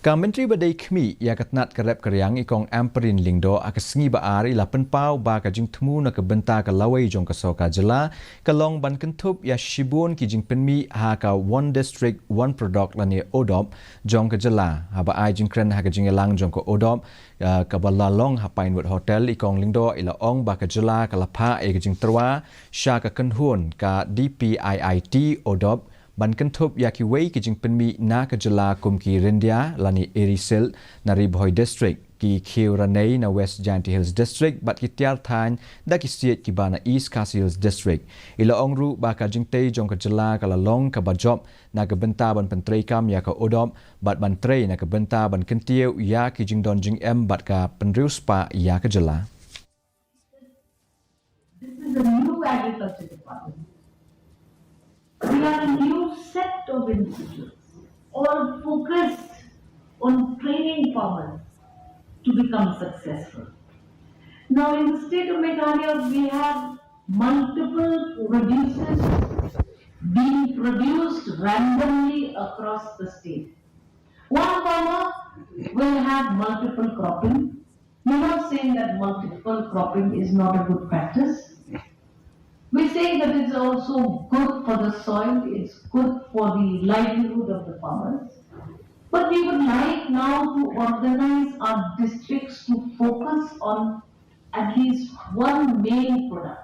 Ka Menteri Badai Khmi ia katnat karep karyang ikong amperin lingdo akasengi baari la penpau ba ka Jingtemu na kebenta ka Lawei Jong ka Sorkar Jylla ka long ban Kynthup ia Shibun ki Jingpynmih ha ka one district one product lani odop Jong ka Jylla ha ba ai jingkren ha ka jingelang Jong ka odop ka balalong ha Pinewood Hotel ikong lingdo ila ong ba ka Jylla ka lapha e ka Jingterwa sha ka Kenhun ka DPIIT odop ban Kynthup ya ki wei ki Jingpynmih na ka Jylla kum ki Rindia lani Erisil na Ribhoi district ki Khiuranei na West Jainti Hills district bat ki Tiar Than da ki Siet ki bana East KHASI Hills district ila ong ru ba ka Jingtei Jong ka Jylla ka lalong ka bajop na ka benta ban pentrei kam ya ka odop bat ban trei na ka benta ban Kentiu ya ki Jingdon Jingem bat ka penriu spa ya ka Jylla. This is a new agriculture department. We are a new set of institutes, all focused on training farmers to become successful. Now in the state of Meghalaya, we have multiple producers being produced randomly across the state. One farmer will have multiple cropping. We're not saying that multiple cropping is not a good practice. We're saying that it's also good for the soil, it's good for the livelihood of the farmers. But we would like now to organize our districts to focus on at least one main product.